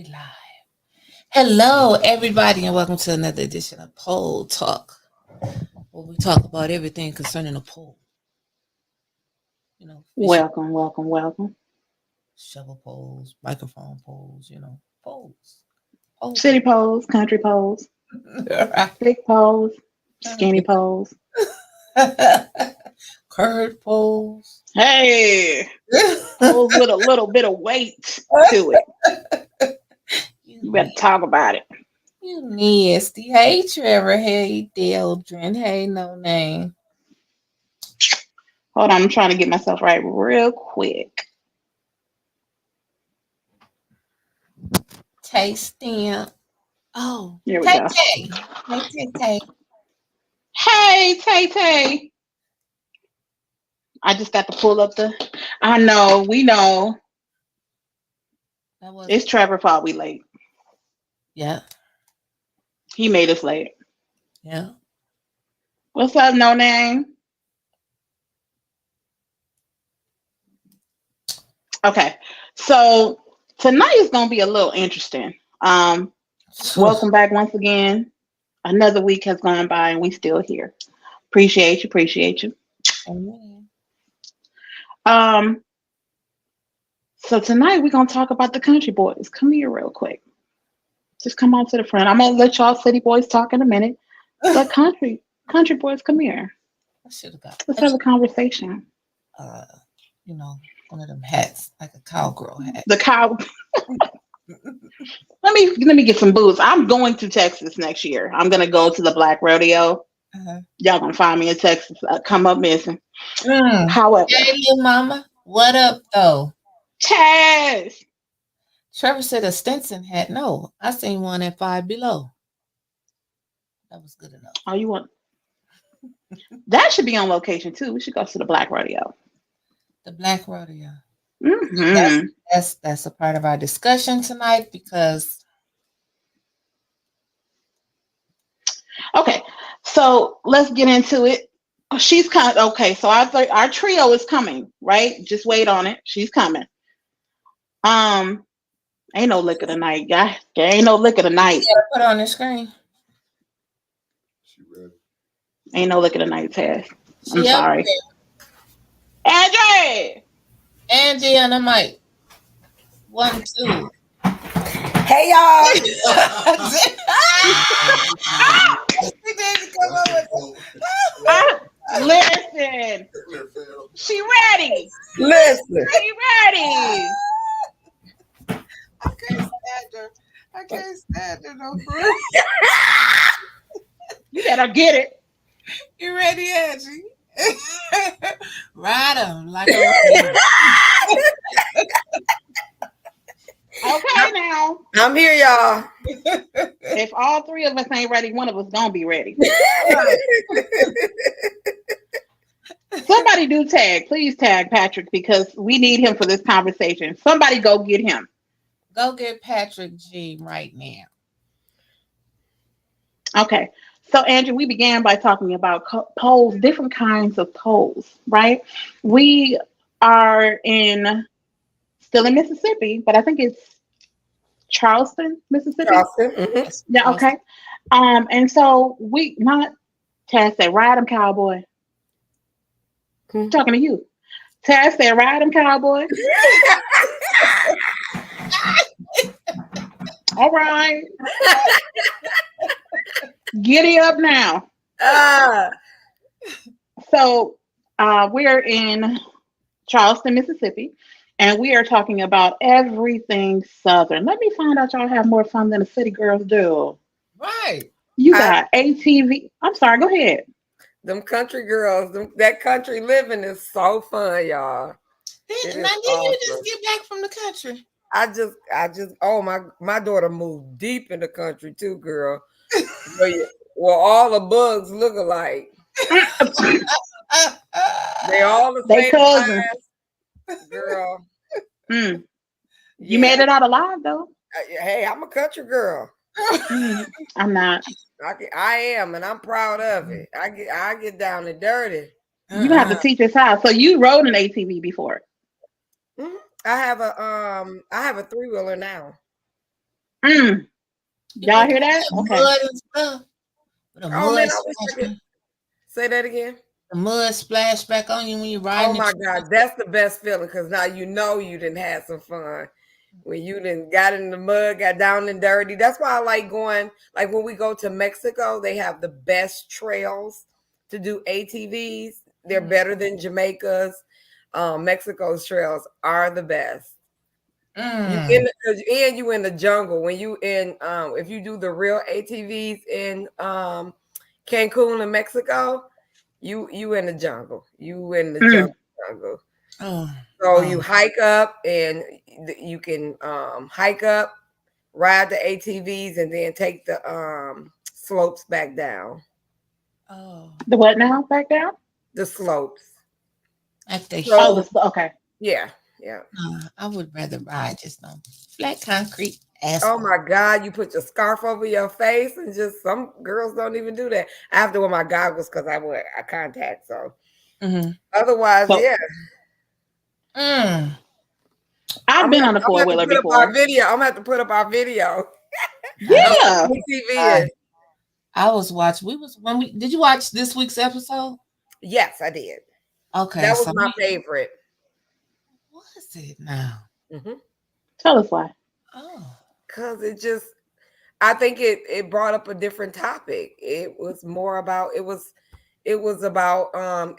We live. Hello, everybody, and welcome to another edition of Pole Talk, where we talk about everything concerning the pole. Fishing Welcome. shovel poles, microphone poles, poles. Poles. City poles, country poles, Right. thick poles, skinny poles. Curved poles. Hey, poles with a little bit of weight to it. You better talk about it. You nasty. Hey, Trevor. Hey, Dildren. Hey, no name. Hold on, I'm trying to get myself right real quick. Tasting. Oh, Here we Tay go. Tay. Hey, Tay Tay. Hey, Tay Tay. I just got to pull up the. I know, we know. That was It's Trevor fault we late. yeah. He made us late. Yeah. What's up, no name? Okay, so tonight is gonna be a little interesting. Welcome back once again. Another week has gone by and we still here. Appreciate you. Amen. Um, so tonight we're gonna talk about the country boys. Come here real quick. Just come on to the front. I'm gonna let y'all city boys talk in a minute. But country boys, come here. I should have got Let's have a conversation. uh, one of them hats, like a cowgirl hat. The cow. let me get some booze. I'm going to Texas next year. I'm gonna go to the Black Rodeo. Y'all gonna find me in Texas. Come up missing. However, hey, little mama, what up though? Taz. Trevor said a Stinson hat. No, I seen one at Five Below. That was good enough. Oh, you want? That should be on location too. We should go to the Black Rodeo. The Black Rodeo. Mm-hmm. That's a part of our discussion tonight because. Okay, so let's get into it. She's coming. Okay, so our trio is coming, right? Just wait on it. She's coming. Ain't no liquor tonight, guys. There ain't no liquor tonight. Yeah, put it on the screen. She ready? Ain't no liquor tonight, Tess. I'm She sorry. Angie! Angie on the mic. 1, 2. Hey y'all! Listen, she ready. Listen. She ready. I can't stand her no for You better get it. You ready, Angie? Ride him like a Okay, now. I'm here, y'all. If all three of us ain't ready, one of us gonna be ready. Somebody do tag. Please tag Patrick because we need him for this conversation. Somebody go get him. Go get Patrick G right now. Okay. So, Andrew, we began by talking about polls, different kinds of polls, right? We are still in Mississippi, but I think it's Charleston, Mississippi. Charleston. Mm-hmm. Yeah, okay. And so we not Taz said, ride him, cowboy. Mm-hmm. Talking to you. Taz said, ride him, cowboy. All right. Giddy up now. So we're in Charleston, Mississippi, and we are talking about everything Southern. Let me find out y'all have more fun than the city girls do. Right. You got ATV. I'm sorry, go ahead. Them country girls, that country living is so fun, y'all. Now, didn't you just get back from the country? I just my daughter moved deep in the country too, girl. Well, all the bugs look alike. They all the same cousins. Size, girl. You made it out alive though. Hey, I'm a country girl. I'm not. I am, and I'm proud of it. I get down and dirty. You have to teach us how. So you rode an ATV before? I have a 3-wheeler now. Mm. You Y'all know, hear that? the Okay. mud and stuff. The Oh mud man, I wish I splash, could say that again. the mud splash back on you when you're Oh riding my it. God, that's the best feeling because now you know you didn't have some fun when you didn't got in the mud, got down and dirty. That's why I like going. Like when we go to Mexico, they have the best trails to do ATVs. They're better than Jamaica's. Mexico's trails are the best. You in Mm. and you in the jungle when you in if you do the real ATVs in Cancun in Mexico, you in the jungle. You in the Mm. jungle. Oh, So oh, you hike up and you can hike up, ride the ATVs, and then take the slopes back down. oh. The what now? Back down? The slopes. Like the Oh, hill. So okay. yeah, yeah. I would rather ride just on flat concrete Oh asphalt. my God, you put your scarf over your face and just some girls don't even do that. I have to wear my goggles because I wear a contact. So Mm-hmm. otherwise, So yeah. Mm. I've been on a I'm gonna four have to wheeler put up our before. video. I'm gonna have to put up our video of Yeah. ATV. I was watching. We was when we did you watch this week's episode? Yes, I did. Okay, That was so my favorite. what is it now? Mm-hmm. Tell us why. Oh, Cause it just I think it brought up a different topic. It was more about it was about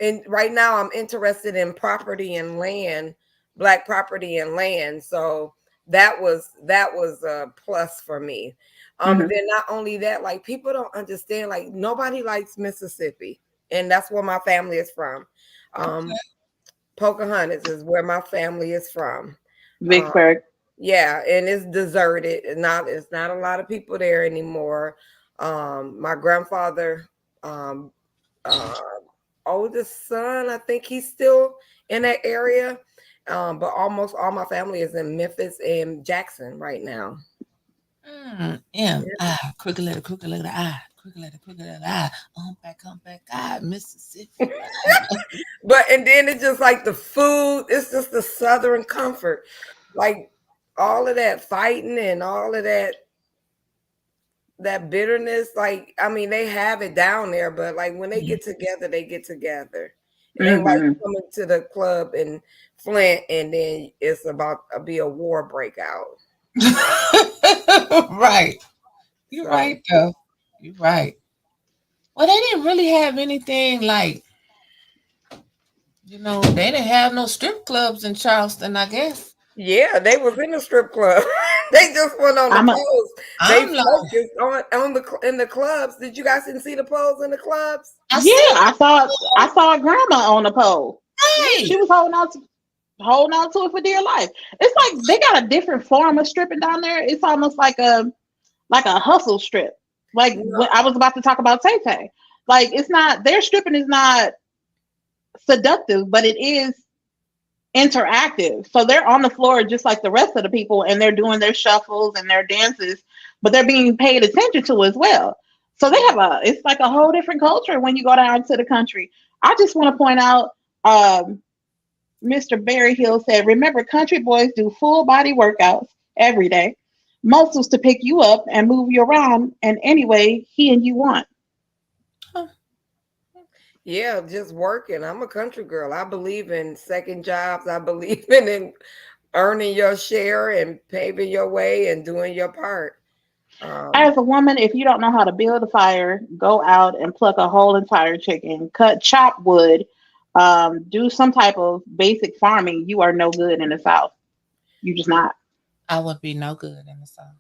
and right now I'm interested in property and land, black property and land. So that was a plus for me. And Hmm. then not only that, like people don't understand, like nobody likes Mississippi, and that's where my family is from. Um Pocahontas is where my family is from. Um, Vicksburg. yeah, and it's deserted. It's not a lot of people there anymore. My grandfather, um, uh, oldest son, I think he's still in that area. But almost all my family is in Memphis and Jackson right now. crooked letter I, crooked letter I, humpback I, Mississippi. But and then it's just like the food, it's just the southern comfort. Like all of that fighting and all of that bitterness, like I mean, they have it down there, but like when they get together, they get together. It ain't like Hmm. coming to the club in Flint and then it's about to be a war breakout. Right. You're So right though. You're right. Well, they didn't really have anything like, they didn't have no strip clubs in Charleston, I guess. yeah, they was in the strip club. They just went on the I'm a poles. They I'm like, focused on the in the clubs. Did you guys didn't see the poles in the clubs? I Yeah, see I saw a grandma on the pole. Yeah. She was holding on to it for dear life. It's like they got a different form of stripping down there. It's almost like a hustle strip. Like when I was about to talk about Tay Tay. Like it's not their stripping is not seductive, but it is interactive. So they're on the floor just like the rest of the people and they're doing their shuffles and their dances, but they're being paid attention to as well. So they have it's like a whole different culture when you go down to the country. I just want to point out Mr. Barry Hill said, remember, country boys do full body workouts every day, muscles to pick you up and move you around in any way he and you want. Huh. Yeah, just working. I'm a country girl. I believe in second jobs. I believe in earning your share and paving your way and doing your part. Um, As a woman, if you don't know how to build a fire, go out and pluck a whole entire chicken, chop wood, do some type of basic farming. You are no good in the South. You just not. I would be no good in the South.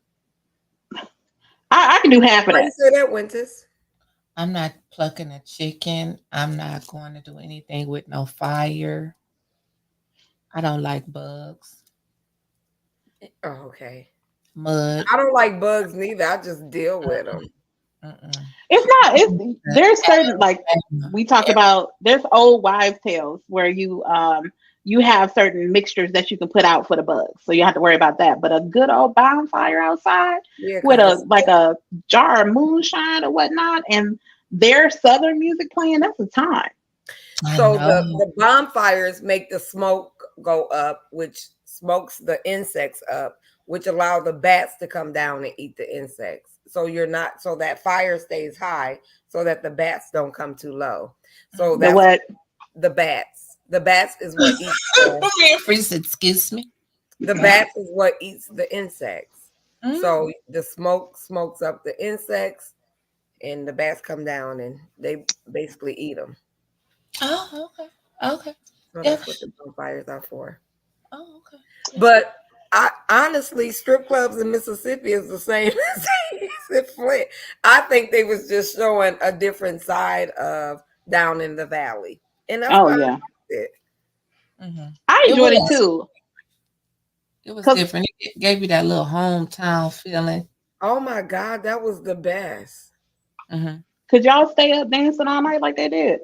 I can do half of why you that. say that, Wyntis? I'm not plucking a chicken. I'm not going to do anything with no fire. I don't like bugs, Oh, okay. mud. I don't like bugs neither. I just deal with them. Mm-mm. It's not. It's there's certain like we talked about. There's old wives' tales where you have certain mixtures that you can put out for the bugs, so you have to worry about that. But a good old bonfire outside Yeah, with because the a jar of moonshine or whatnot, and their southern music playing, that's a time. I so know. the bonfires make the smoke go up, which smokes the insects up, which allow the bats to come down and eat the insects. So so that fire stays high, so that the bats don't come too low. So The that's what? the bats. The bats is what eats. Excuse me. The bats is what eats the insects. So the smoke smokes up the insects, and the bats come down and they basically eat them. Oh, okay. Okay. So that's what the bonfires are for. Oh, okay. But I honestly, strip clubs in Mississippi is the same as Flint. I think they was just showing a different side of down in the valley, and that's why I liked it. I enjoyed it too. It was different. It gave you that little hometown feeling. Oh my God, that was the best. Could y'all stay up dancing all night like they did?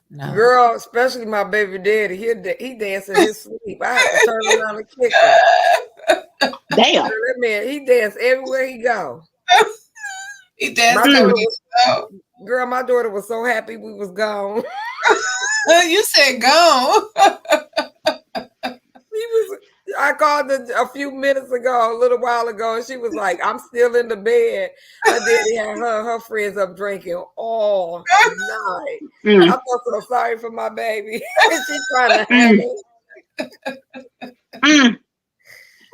No. Girl, especially my baby daddy, he dance in his sleep. I had to turn around and kick him. Damn. That man, he danced everywhere he go. He danced Girl, my daughter was so happy we was gone. You said gone. I called her a few minutes ago, a little while ago, and she was like, I'm still in the bed. Her daddy had her friends up drinking all night. I felt so sorry for my baby. She's trying to have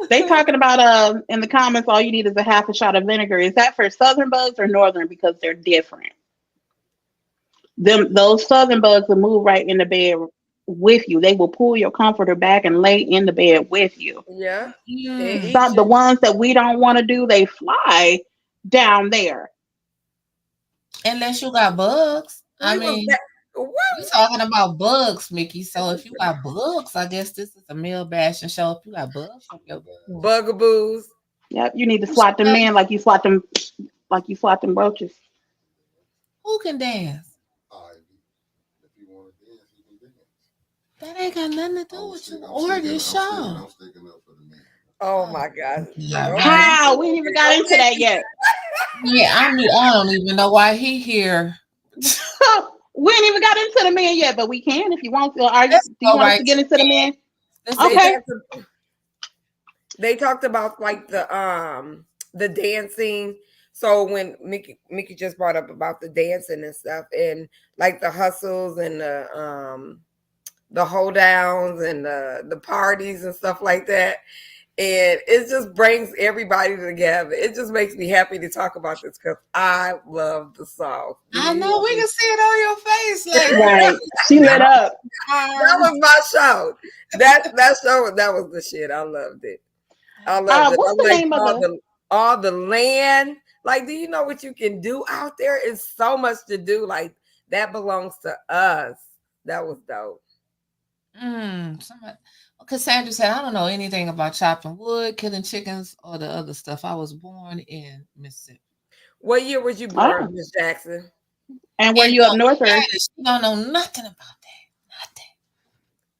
They talking about in the comments, all you need is a half a shot of vinegar. Is that for southern bugs or northern? Because they're different. Those southern bugs will move right in the bed with you. They will pull your comforter back and lay in the bed with you. Yeah. The ones that we don't want to do, they fly down there. Unless you got bugs. We're talking about bugs, Mickey. So if you got bugs, I guess this is a male bashing show. If you got bugs, bugaboos. Yep, you need to swat them in like you swat them roaches. Who can dance? That ain't got nothing to do with you or this show. Oh my God. How? We ain't even got into that yet. Yeah, I don't even know why he here. We ain't even got into the men yet, but we can if you want to. Do you want us to get into the men? Okay. They talked about like the dancing. So when Mickey just brought up about the dancing and stuff, and like the hustles and the hold downs and the parties and stuff like that. And it just brings everybody together. It just makes me happy to talk about this because I love the song. I know, we can see it on your face. Like, right. She lit up. That was my show. That show, that was the shit. I loved it. I loved it. What's the name of all the land? Like, do you know what you can do out there? It's so much to do. Like, that belongs to us. That was dope. Cassandra said, I don't know anything about chopping wood, killing chickens, or the other stuff. I was born in Mississippi. What year was you born, Miss Jackson? And were you up north? She don't know nothing about that. Nothing.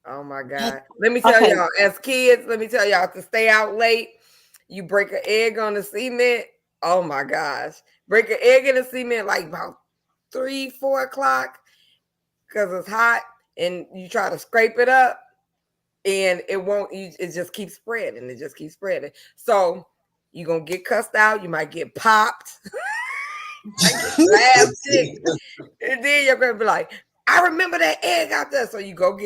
Oh my God. Let me tell y'all, as kids, to stay out late, you break an egg on the cement. Oh my gosh. Break an egg in the cement like about 3-4 o'clock because it's hot, and you try to scrape it up. And it just keeps spreading. It just keeps spreading. So you're going to get cussed out. You might get popped. And then you're going to be like, I remember that egg out there. So you got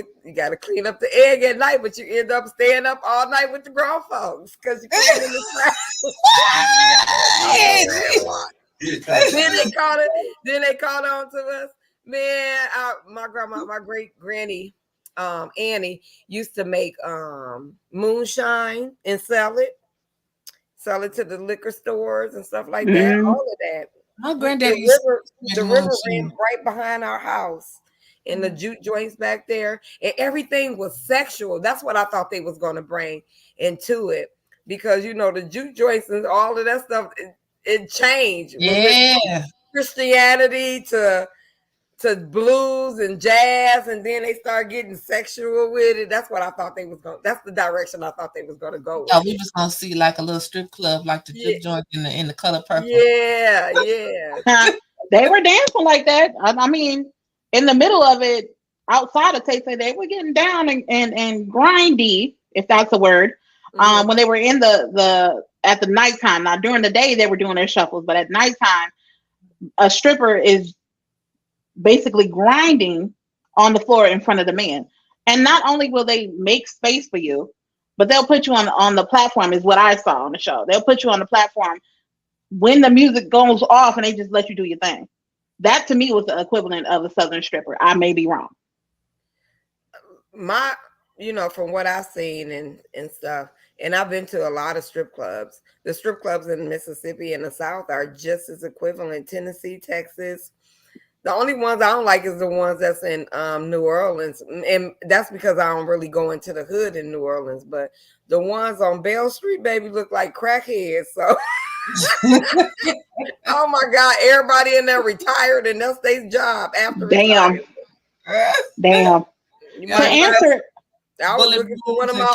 to clean up the egg at night, but you end up staying up all night with the grown folks because you can't in the Then they called on to us. Man, my great granny, Annie, used to make moonshine and sell it to the liquor stores and stuff like that. All of that. My granddad the river ran right behind our house, and the juke joints back there, and everything was sexual. That's what I thought they was going to bring into it, because the juke joints and all of that stuff, it changed. Yeah, Christianity to blues and jazz, and then they start getting sexual with it. That's what I thought they was going. That's the direction I thought they was going to go with. Oh, we just gonna see like a little strip club, like the juke joint in the color purple. Yeah. They were dancing like that. I mean, in the middle of it, outside of Tay, they were getting down and grindy, if that's a word. When they were in the at the nighttime. Now during the day they were doing their shuffles, but at nighttime, a stripper is basically grinding on the floor in front of the man. And not only will they make space for you, but they'll put you on the platform, is what I saw on the show. They'll put you on the platform when the music goes off and they just let you do your thing. That to me was the equivalent of a Southern stripper. I may be wrong. From what I've seen and stuff, and I've been to a lot of strip clubs. The strip clubs in Mississippi and the South are just as equivalent. Tennessee, Texas. The only ones I don't like is the ones that's in New Orleans. And that's because I don't really go into the hood in New Orleans. But the ones on Bell Street, baby, look like crackheads. So, oh my God, everybody in there retired and that's their job after retirement. Damn. To answer, I was looking for one of my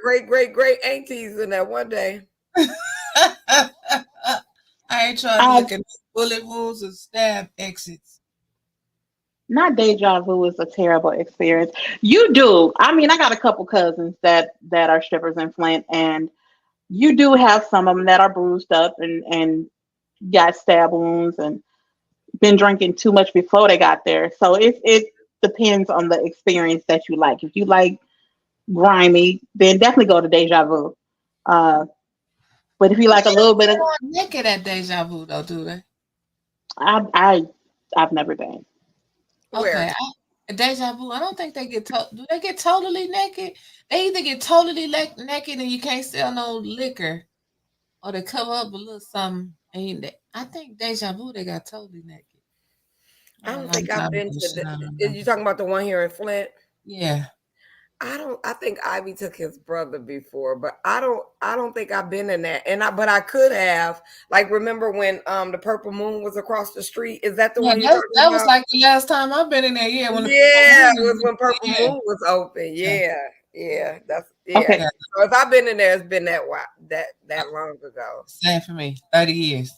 great aunties in that one day. I ain't trying to look at bullet wounds and stab exits. Not deja vu is a terrible experience. You do. I mean, I got a couple cousins that are strippers in Flint, and you do have some of them that are bruised up and got stab wounds and been drinking too much before they got there. So it depends on the experience that you like. If you like grimy, then definitely go to deja vu. But if you like a little bit of naked at deja vu, though, do they? I've never been. Okay, deja vu. I don't think they get. Do they get totally naked? They either get totally naked and you can't sell no liquor, or they cover up a little something. And I think deja vu they got totally naked. I don't think I've been to you talking about the one here in Flint? Yeah. I think Ivy took his brother before, but I don't think I've been in that. But I could have. Like, remember when the Purple Moon was across the street? Is that the one you're talking about? That was like the last time I've been in there. Yeah, it was when Purple Moon was open. Yeah, that's okay. So if I've been in there, it's been that long ago. Same for me, 30 years.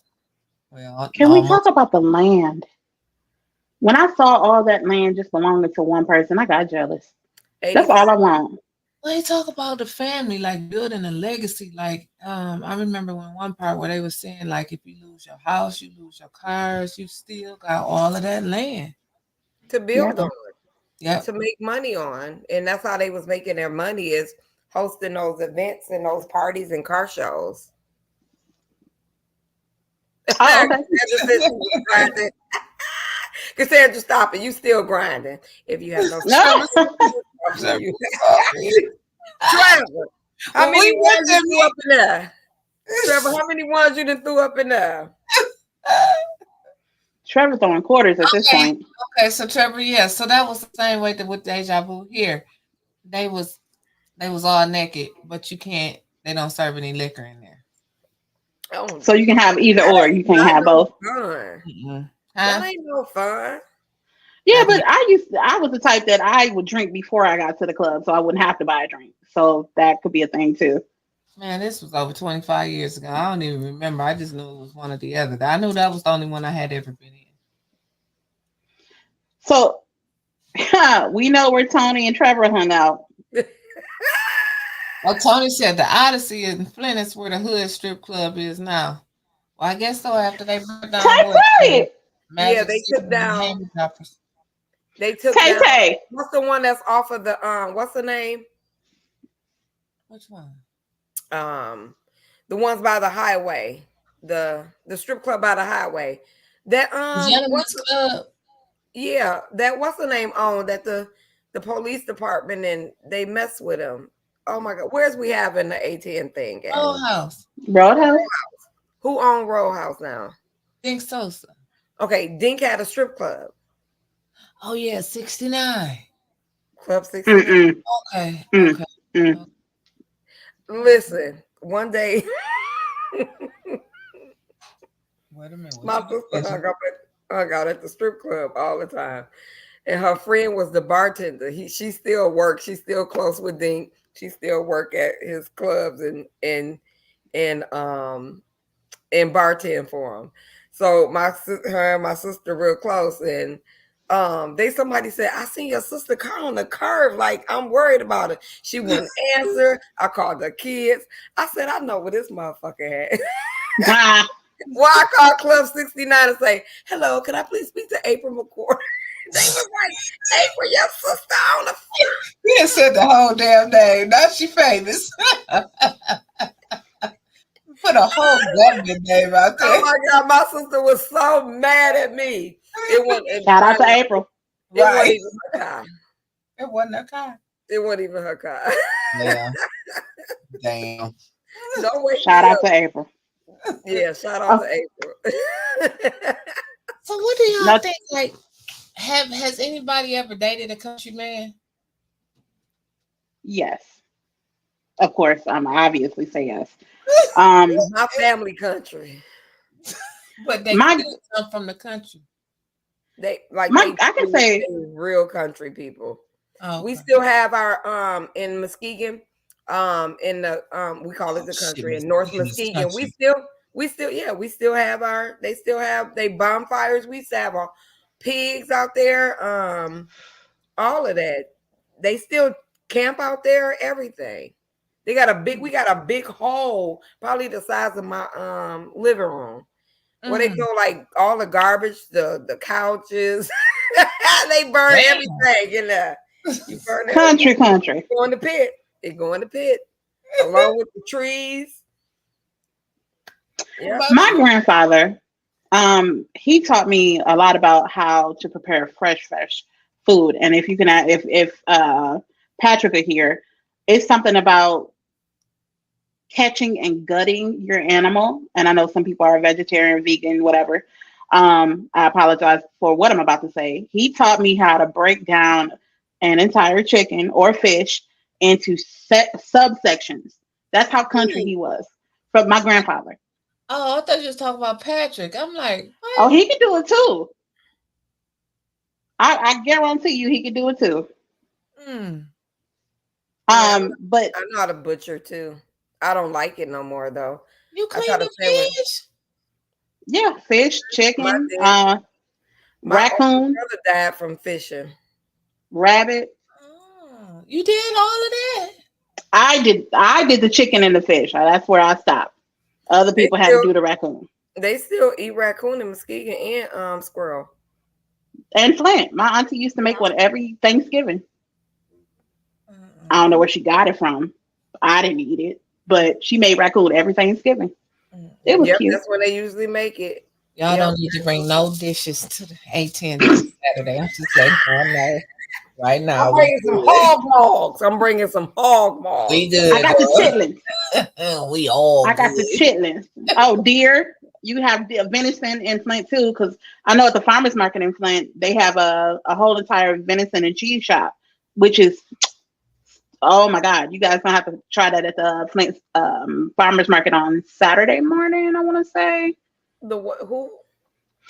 Well, can we talk about the land? When I saw all that land just belonging to one person, I got jealous. That's all I want. Well, they talk about the family, like building a legacy. Like, I remember one part where they were saying, like, if you lose your house, you lose your cars, you still got all of that land to build on, to make money on, and that's how they was making their money, is hosting those events and those parties and car shows. Oh, okay. Cassandra, stop it. You still grinding. If you have no Trevor, how many ones you threw up in there? Trevor, how many ones you done threw up in there? Trevor throwing quarters at this point. Okay, so Trevor, so that was the same way with Deja Vu here. They was all naked, but they don't serve any liquor in there. Oh, so you can have either or. You can't have both. Mm-hmm. That ain't no fun. Yeah, but I was the type that I would drink before I got to the club, so I wouldn't have to buy a drink. So that could be a thing too. Man, this was over 25 years ago. I don't even remember. I just knew it was one or the other. I knew that was the only one I had ever been in. So we know where Tony and Trevor hung out. Well, Tony said the Odyssey in Flint is where the hood strip club is now. Well, I guess so. After they burned down, they took down. They took down. What's the one that's off of the what's the name? Which one? The ones by the highway. The strip club by the highway. That Gentleman's Club. Yeah, that what's the name on that the police department and they mess with them. Oh my God, where's we having the ATM thing at? Roadhouse. Who owned Roadhouse now? Dink Sosa. Okay, Dink had a strip club. Oh yeah, 69. Club 69. Okay. Listen, one day wait a minute. My sister hung out at the strip club all the time. And her friend was the bartender. She still works. She's still close with Dink. She still work at his clubs and bartend for him. So her and my sister real close, and somebody said, I seen your sister car on the curve. Like, I'm worried about it. She wouldn't answer. I called the kids. I said, I know what this motherfucker had. Well, I called Club 69 and say, hello, can I please speak to April McCord? They was like, April, your sister on the phone. You done said the whole damn name. Now she famous. Put a whole government name out there. Oh my God, my sister was so mad at me. Shout out to April. It wasn't even her car. It wasn't her car. It wasn't even her car. Yeah. Damn. Don't wake Shout me out up. to April. Yeah, shout out to April. So what do y'all think? Like, has anybody ever dated a country man? Yes. Of course, I'm obviously say yes. My family country. But they still come from the country. I can say real country people. Oh, okay. We still have our in Muskegon, in the we call it the country in North Muskegon. We still have our, they still have they bonfires. We still have our pigs out there, all of that. They still camp out there, everything. We got a big hole, probably the size of my living room, where they throw like all the garbage, the couches. They burn everything in there. You burn country. It go in the pit. It go in the pit along with the trees. Yeah. My grandfather, he taught me a lot about how to prepare fresh food. And if you can, if Patrick are here, it's something about catching and gutting your animal. And I know some people are vegetarian, vegan, whatever. I apologize for what I'm about to say. He taught me how to break down an entire chicken or fish into subsections. That's how country he was. From my grandfather. Oh, I thought you was talking about Patrick. I'm like, what? Oh, he can do it too. I guarantee you he can do it too. But I'm not a butcher too. I don't like it no more though. You clean the fish? Yeah, fish, chicken, my raccoon. brother died from fishing. Rabbit. Oh, you did all of that? I did the chicken and the fish. That's where I stopped. Other people had to do the raccoon. They still eat raccoon in Muskegon and squirrel. And Flint. My auntie used to make one every Thanksgiving. I don't know where she got it from. I didn't eat it, but she made raccoon every Thanksgiving. It was cute. That's when they usually make it. Y'all don't need to bring no dishes to the A10 this Saturday. I'm just saying right now. I'm bringing some hog maws. We good. I got the chitlins. We all I got the chitlins. Oh, deer. You have the venison in Flint too, because I know at the farmers market in Flint, they have a whole entire venison and cheese shop, which is, oh my God, you guys gonna have to try that at the Flint farmers market on Saturday morning, I want to say. Who?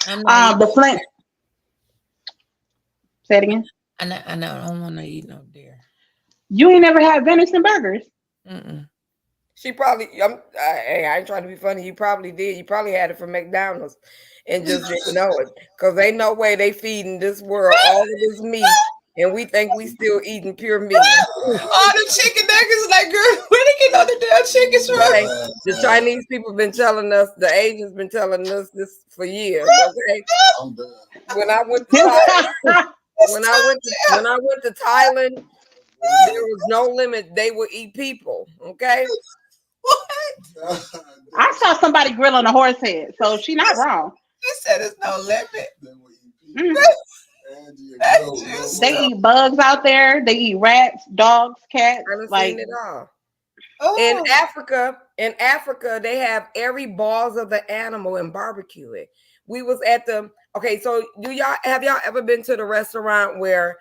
The Flint. Say it again. I know. I don't want to eat no deer. You ain't never had venison burgers. She probably. I ain't trying to be funny. You probably did. You probably had it from McDonald's and just didn't know it, because ain't no way they feeding this world all of this meat, and we think we still eating pure meat. All the chicken nuggets, like, girl, where they get all the damn chickens from? The Chinese people been telling us, the Asians been telling us this for years. Okay, when I went to Thailand, when I went to Thailand, there was no limit. They would eat people. Okay. What? I saw somebody grilling a horse head, so she not wrong. They said there's no limit. They eat bugs out there. They eat rats, dogs, cats. Like it all. In Africa, they have every balls of the animal and barbecue it. We was at the so have y'all ever been to the restaurant where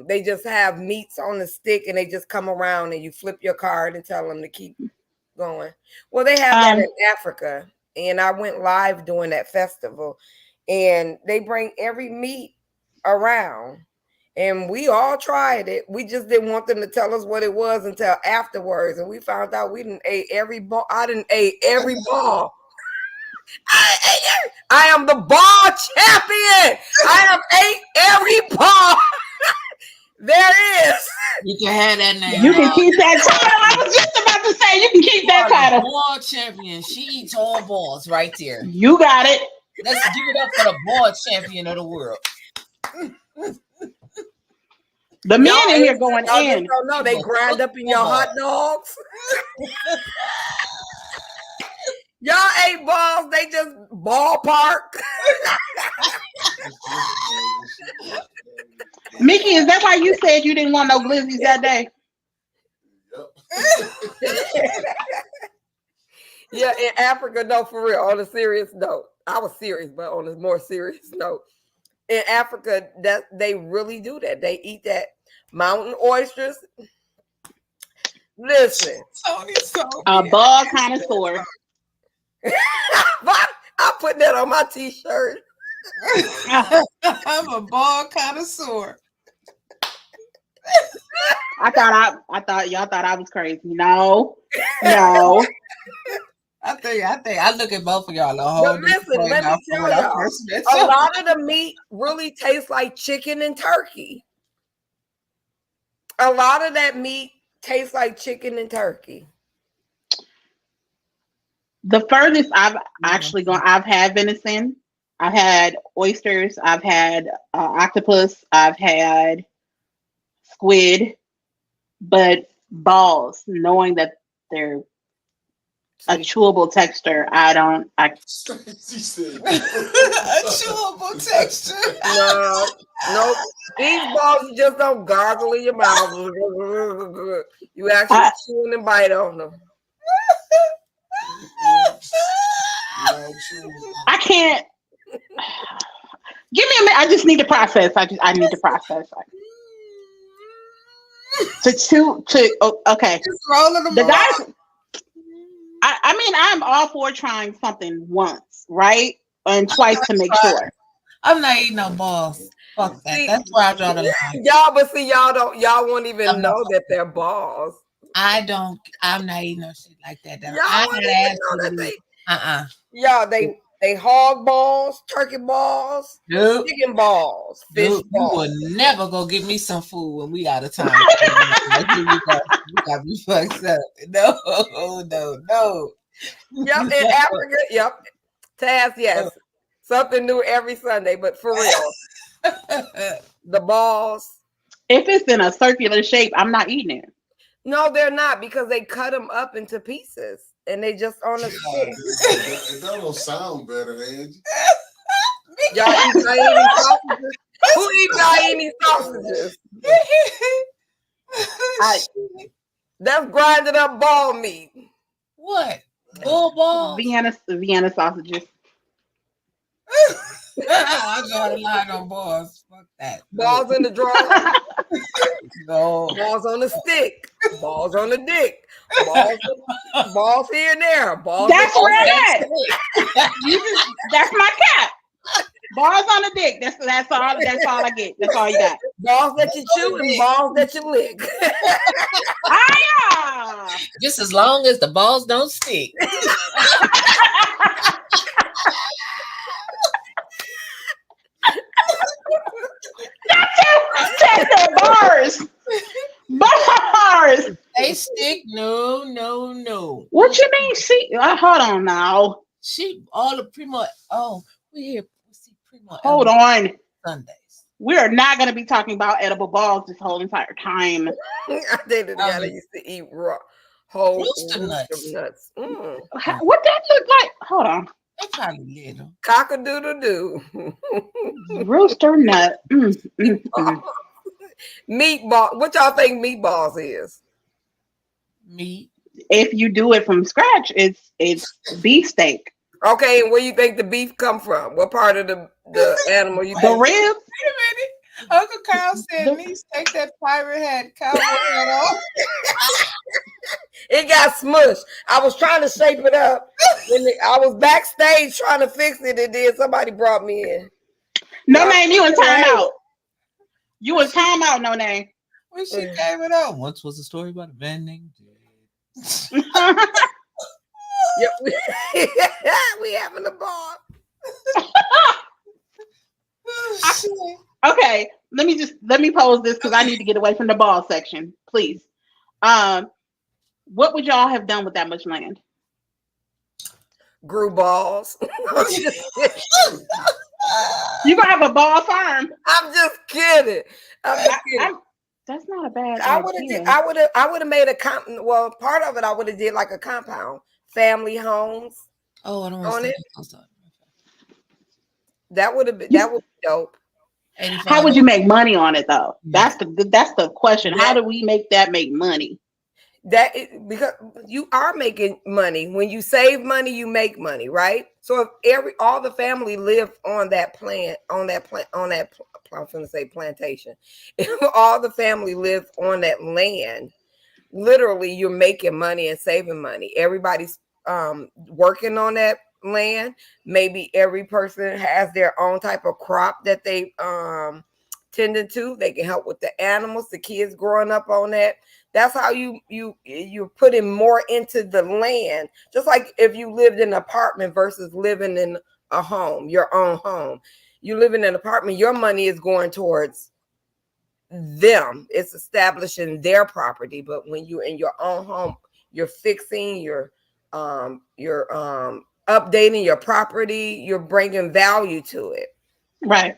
they just have meats on the stick and they just come around and you flip your card and tell them to keep going? Well, they have that in Africa, and I went live during that festival, and they bring every meat around, and we all tried it. We just didn't want them to tell us what it was until afterwards, and we found out we didn't ate every ball. I didn't ate every ball. I am the ball champion. I have ate every ball there is. You can have that name. You can keep that title. I was just about to say you can keep that title. Ball champion. She eats all balls right there. You got it. Let's give it up for the ball champion of the world. The men in here going y'all in. Just don't know they grind up in your hot dogs. Y'all ate balls. They just ballpark. Mickey, is that why you said you didn't want no glizzies that day? Yeah, in Africa, no, for real. On a serious note, I was serious, but on a more serious note, in Africa, that they really do that. They eat that mountain oysters. Listen, A ball connoisseur. I'm putting that on my t-shirt. I'm a ball connoisseur. I thought y'all thought I was crazy. No. I think I look at both of y'all. But listen, let me tell y'all, a lot of the meat really tastes like chicken and turkey. A lot of that meat tastes like chicken and turkey. The furthest I've actually gone, I've had venison, I've had oysters, I've had octopus, I've had squid, but balls, knowing that they're a chewable texture, I She said, a chewable texture. No. These balls you just don't gargle in your mouth. You actually chew and bite on them. I can't. Give me a minute. I just need to process. I need to process. Okay. Just rolling them The guys. I mean, I'm all for trying something once, right? And twice to make sure. I'm not eating no balls. Fuck that. That's where I draw the line. Y'all won't even know that they're balls. I'm not eating no shit like that. Y'all, they hog balls, turkey balls, chicken balls, fish balls. You will never go get me some food when we out of time. You got me fucked up. No. Yep, in Africa, yep. Taz, yes. Something new every Sunday, but for real. The balls. If it's in a circular shape, I'm not eating it. No, they're not, because they cut them up into pieces and they just on a stick. That don't sound better, Angie. Y'all eat Naini sausages? Who eat Naini sausages? That's grinded up ball meat. What? Bull balls? Vienna sausages. I draw the line on balls. Fuck that. Balls in the drawer. No. Balls on the stick. Balls on the dick. Balls here and there. Balls. That's where I'm at. That's my cap. Balls on the dick. That's all I get. That's all you got. Balls that you chew and balls that you lick. Just as long as the balls don't stick. Bars. They stick. No. What you mean? See, hold on now. She all the primo. Oh, we see primo. Hold on. Sundays. We are not going to be talking about edible balls this whole entire time. I think the guy that used to eat raw whole rooster nuts. Mm. What that look like? Hold on. They probably little. Cock-a-doodle-doo. Rooster nut. Meatball. What y'all think meatballs is? Meat. If you do it from scratch, it's beefsteak. Okay, and where you think the beef come from? What part of the animal you The think? ribs? Wait a minute. Uncle Kyle said, "Niece, take that pirate hat, cowboy hat off." It got smushed. I was trying to shape it up. I was backstage trying to fix it, and then somebody brought me in. No name, you in timeout. You in timeout, no name. When she gave it up. Once was a story about a man named Jed. Yep. We having a ball. Okay, let me pose this because I need to get away from the ball section, please. Um, what would y'all have done with that much land? Grew balls. You gonna have a ball farm? I'm just kidding. I'm just kidding. That's not a bad I would have idea. I would have made a well, part of it I would have did like a compound, family homes. Oh, I don't want on to it. say That would be dope. How would you make money on it though? Yeah. That's the question. How do we make money? That is, because you are making money. When you save money, you make money, right? So if all the family live on that I'm going to say plantation. If all the family live on that land, literally you're making money and saving money. Everybody's working on that land. Maybe every person has their own type of crop that they tending to. They can help with the animals, the kids growing up on that. That's how you're putting more into the land. Just like if you lived in an apartment versus living in a home, your own home. You live in an apartment, your money is going towards them. It's establishing their property. But when you're in your own home, you're fixing, you're updating your property, you're bringing value to it. Right.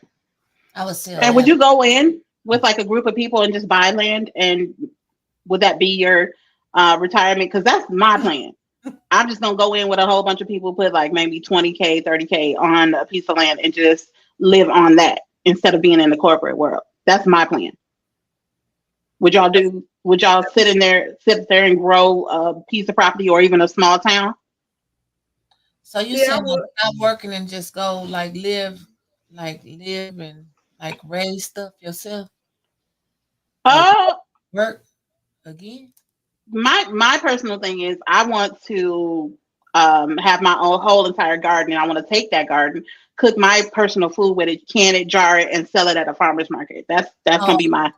I would say. And would you go in with like a group of people and just buy land, and would that be your retirement? Because that's my plan. I'm just gonna go in with a whole bunch of people, put like maybe 20K, 30K on a piece of land and just live on that instead of being in the corporate world. That's my plan. Would y'all sit there and grow a piece of property or even a small town? So you said stop working and just go live and raise stuff yourself? Work again? My personal thing is I want to have my own whole entire garden. I want to take that garden, cook my personal food with it, can it, jar it, and sell it at a farmer's market. That's gonna be my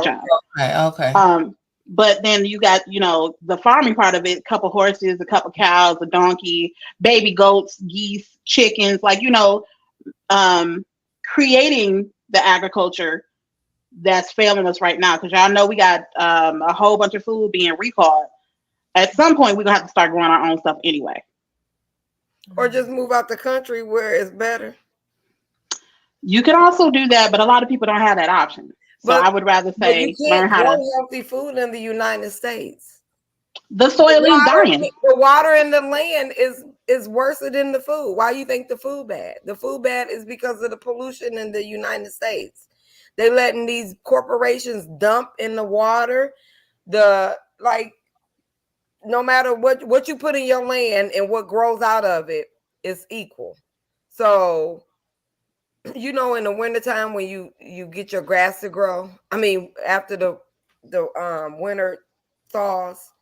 job. Okay. But then you got, the farming part of it, a couple horses, a couple cows, a donkey, baby goats, geese, chickens, creating the agriculture that's failing us right now. Because y'all know we got a whole bunch of food being recalled. At some point, we're going to have to start growing our own stuff anyway. Or just move out the country where it's better. You can also do that, but a lot of people don't have that option. So I would rather say learn how to grow healthy food in the United States. The soil is dying. The water in the land is worse than the food. Why you think the food bad? The food bad is because of the pollution in the United States. They letting these corporations dump in the water. No matter what you put in your land and what grows out of it is equal. So in the wintertime when you get your grass to grow, after the winter thaws,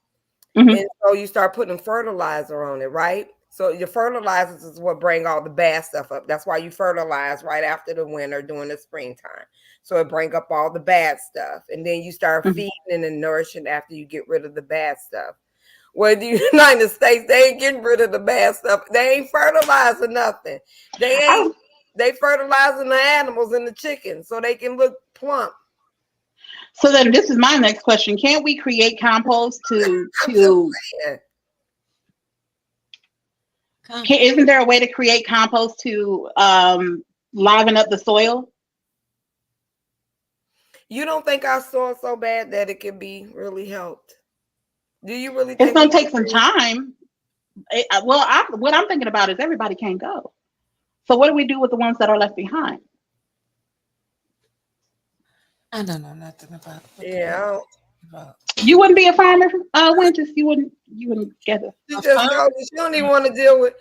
and so you start putting fertilizer on it, right? So your fertilizers is what bring all the bad stuff up. That's why you fertilize right after the winter during the springtime. So it bring up all the bad stuff. And then you start feeding and nourishing after you get rid of the bad stuff. Well, the United States, they ain't getting rid of the bad stuff. They ain't fertilizing nothing. They fertilizing the animals and the chickens so they can look plump. So then this is my next question. Can't we create compost to isn't there a way to create compost to liven up the soil? You don't think our soil's so bad that it can be really helped? Do you really think it's going to take some time? What I'm thinking about is everybody can't go. So what do we do with the ones that are left behind? I don't know nothing about it. Yeah. You wouldn't be a farmer, Wyntis. You wouldn't get it. She don't even want to deal with.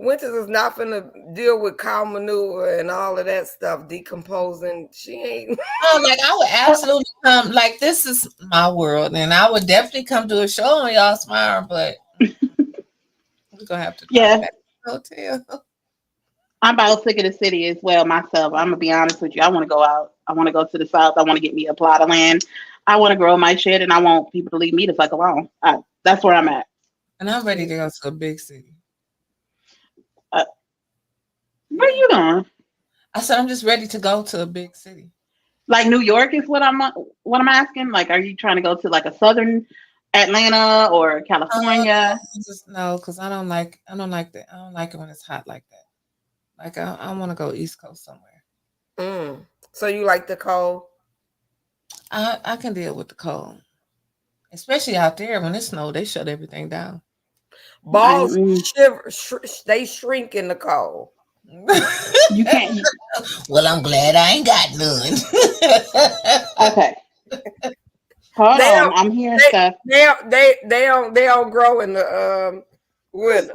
Wyntis is not gonna deal with cow manure and all of that stuff decomposing. She ain't. I would absolutely come. This is my world, and I would definitely come to a show on y'all's farm. But we're gonna have to go back to the hotel. I'm about sick of the city as well myself. I'm gonna be honest with you. I want to go out. I want to go to the south. I want to get me a plot of land. I want to grow my shit, and I want people to leave me the fuck alone. That's where I'm at. And I'm ready to go to a big city. Where you going? I said I'm just ready to go to a big city. Like New York is what I'm asking. Like, are you trying to go to like a southern Atlanta or California? Just no, because I don't like that. I don't like it when it's hot like that. Like I want to go East Coast somewhere. Mm. So you like the cold? I can deal with the cold, especially out there when it snow. They shut everything down. Balls Mm, shiver, they shrink in the cold. you can't. Well, I'm glad I ain't got none. Okay, hold They on. don't. I'm hearing They stuff. they don't grow in the winter.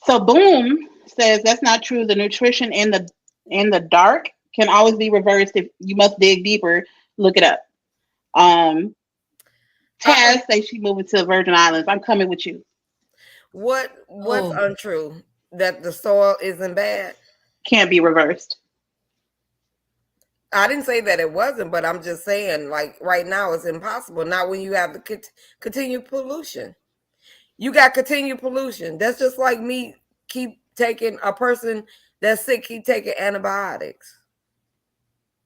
So Boom says that's not true. The nutrition in the dark can always be reversed if you must dig deeper. Look it up. Um, Uh, Taz says she moving to the Virgin Islands. I'm coming with you. what's Oh, untrue? That the soil isn't bad. Can't be reversed. I didn't say that it wasn't, but I'm just saying, like right now, it's impossible. Not when you have the continued pollution. You got continued pollution. That's just like me keep taking a person that's sick, keep taking antibiotics.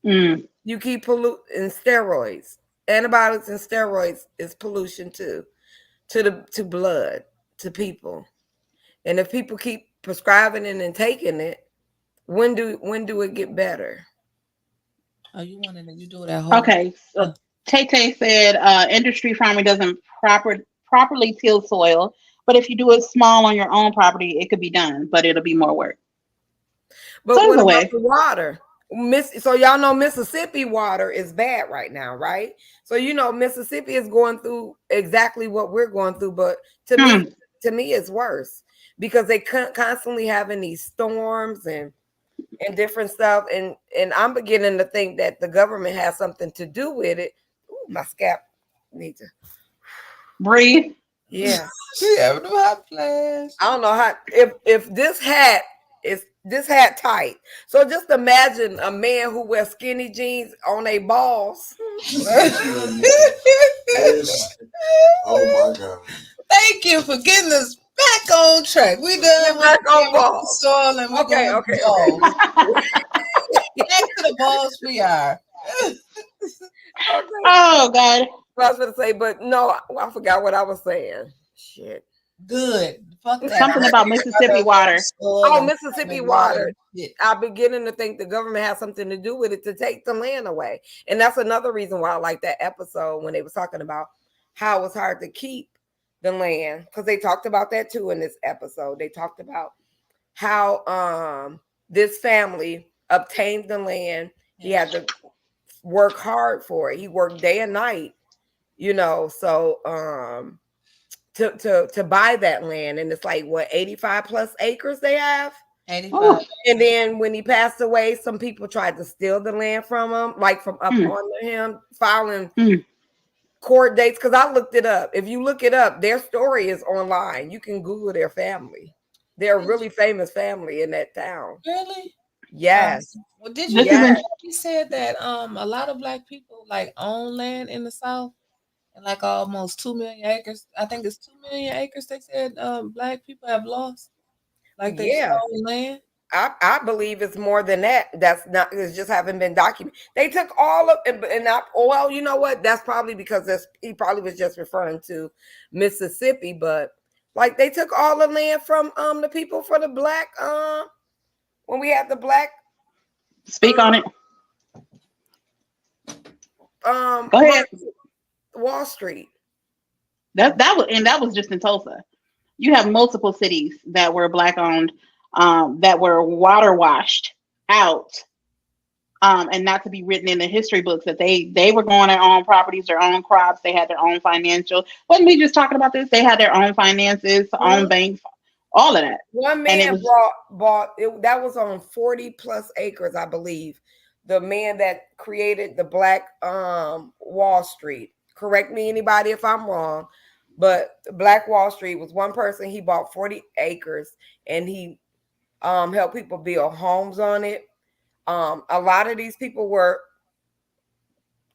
Mm. You keep polluting steroids. Antibiotics and steroids is pollution too, to blood, to people. And if people keep prescribing it and taking it, when do it get better? oh, you do that whole. Okay, so Tay Tay said industry farming doesn't properly till soil, but if you do it small on your own property, it could be done, but it'll be more work. So But there's what a about way. the water? So y'all know Mississippi water is bad right now, right? So you know Mississippi is going through exactly what we're going through, but to me, Hmm. to me, it's worse because they constantly having these storms and different stuff, and I'm beginning to think that the government has something to do with it. Ooh, my scalp needs to, Breathe. yeah. She having a hot flash. I don't know how if this hat tight. So just imagine a man who wears skinny jeans on a balls. Yes. Oh my God. Thank you for getting us back on track. We done Get with back on the balls. soil and we're Okay, going to okay, okay. balls. Back to the balls we are. Okay. Oh God. I was going to say, but no, I forgot what I was saying. Shit. Good. Fuck It's that. something about Mississippi water. Soil Oh, and Mississippi water water. and shit. I'm beginning to think the government has something to do with it to take the land away. And that's another reason why I like that episode when they was talking about how it's hard to keep the land. Because they talked about that too in this episode. They talked about how this family obtained the land. He had to work hard for it. He worked day and night, so to buy that land. And it's like what 85 plus acres they have. 85. Oh. And then when he passed away, some people tried to steal the land from him, like from up Mm. under him, filing Mm. court dates. Because I looked it up. If you look it up, their story is online. You can Google their family. They're a really famous family in that town. Really? Yes. Well, did you This hear is Yes. in. that he said that a lot of black people like own land in the South and like almost 2 million acres. I think it's 2 million acres they said black people have lost. Like they Yeah. stole land. I believe it's more than that. That's not, it's just haven't been documented. They took all of well, you know what? That's probably because he probably was just referring to Mississippi, but like they took all the land from the people for the black when we had the black Speak on it. Go ahead. Wall Street. That was just in Tulsa. You have multiple cities that were black owned, that were water washed out, and not to be written in the history books that they were going their own properties, their own crops, they had their own financial. Wasn't we just talking about this? They had their own finances, own Mhm. banks, all of that, One and it man was bought it, that was on 40 plus acres, I believe. The man that created the black Wall Street. Correct me anybody if I'm wrong, but Black Wall Street was one person. He bought 40 acres and he helped people build homes on it. A lot of these people were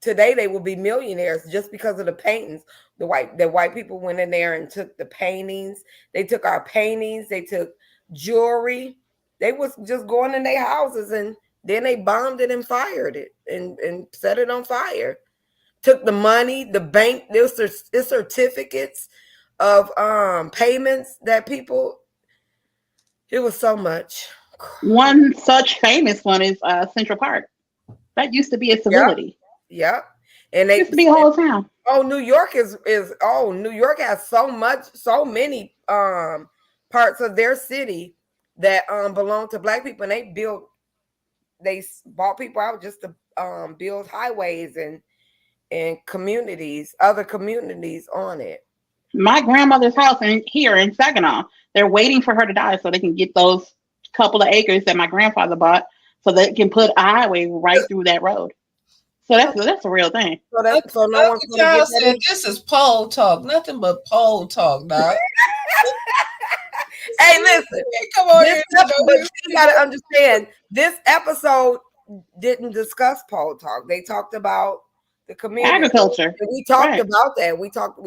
today they will be millionaires just because of the paintings. The white people went in there and took the paintings. They took our paintings. They took jewelry. They was just going in their houses, and then they bombed it and fired it and set it on fire. Took the money, the bank, there's certificates of payments that people. It was so much. One such famous one is Central Park. That used to be a Yep, civility. yep. And they Used to be a whole town. New York is New York has so many parts of their city that belong to black people, and they bought people out just to build highways and communities, other communities on it. My grandmother's house here in Saginaw, they're waiting for her to die so they can get those couple of acres that my grandfather bought so they can put a highway right through that road. So that's a real thing. So no one's gonna get that. This is pole talk, nothing but pole talk, dog. Hey, listen, come on here. But you gotta understand, this episode didn't discuss pole talk. They talked about the community Agriculture. and we talked about that. We talked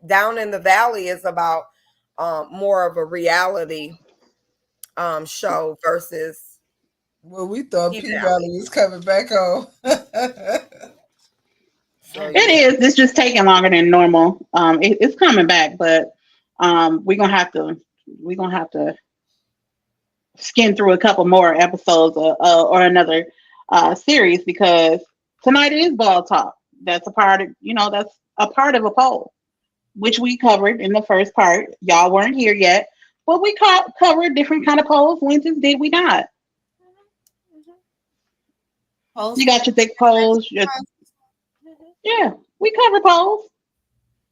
down in the valley is about more of a reality show versus. Well, we thought P-Valley was coming back home. It is. It's just taking longer than normal. It's coming back, but we're gonna have to skim through a couple more episodes or another series because tonight is ball talk. That's a part of a poll, which we covered in the first part. Y'all weren't here yet, but we covered different kind of polls. Wyntis, did we not? You got your thick poles. Yeah, we cover poles.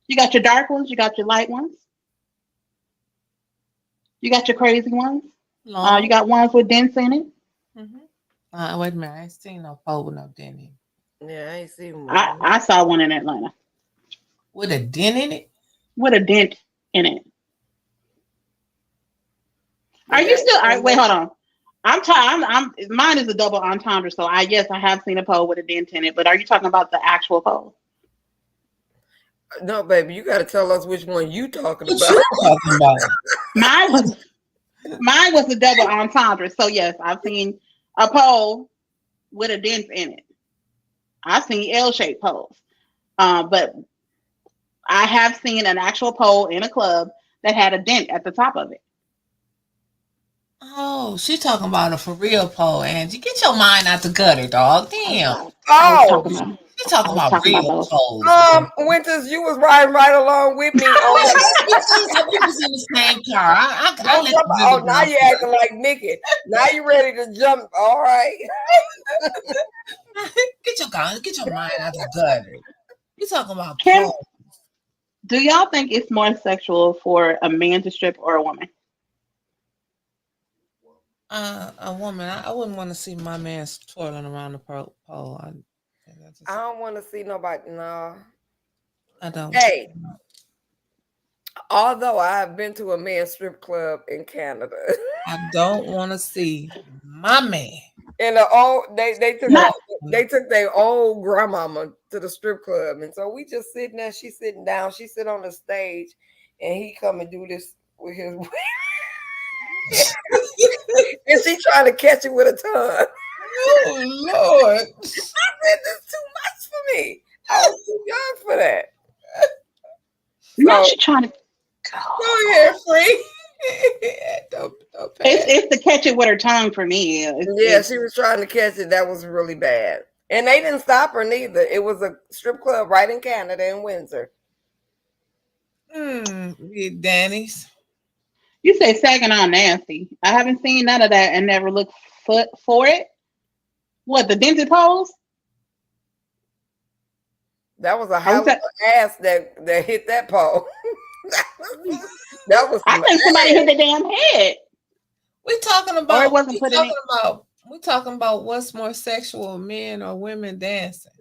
You got your dark ones. You got your light ones. You got your crazy ones. You got ones with dents in it. Mm-hmm. Wait a minute. I ain't seen no pole with no dent in it. Yeah, I ain't seen one. I saw one in Atlanta. With a dent in it? With a dent in it. Are you still? Wait, hold on. I'm mine is a double entendre, so I have seen a pole with a dent in it, but are you talking about the actual pole? No, baby, you got to tell us which one you talking about. Mine was a double entendre, so yes, I've seen a pole with a dent in it. I've seen L-shaped poles, but I have seen an actual pole in a club that had a dent at the top of it. Oh, she's talking about a for real pole, Angie. Get your mind out the gutter, dog. Damn. Oh, she's talking about real poles. Wyntis, you was riding right along with me. We was in the same car. Now you acting like Nikki. Now you ready to jump. All right. Get your mind out the gutter. You talking about poles. Do y'all think it's more sexual for a man to strip or a woman? A woman. I wouldn't want to see my man twirling around the pole. I don't want to see nobody. No, I don't. Hey, although I have been to a men's strip club in Canada, I don't want to see my man. And they took their old grandmama to the strip club, and so we just sitting there. She's sitting down. She sit on the stage, and he come and do this with his. And she trying to catch it with a tongue. Oh Lord! I said this is too much for me. I was too young for that. Now she's trying to go ahead, free. don't it's to catch it with her tongue for me. She was trying to catch it. That was really bad, and they didn't stop her neither. It was a strip club right in Canada in Windsor. Danny's. You say Saginaw nasty. I haven't seen none of that and never looked for it. What, the dented poles? That was a hell of an ass that hit that pole. That was. I think somebody hit the damn head. We talking about. Or it wasn't put in. We talking about what's more sexual, men or women dancing.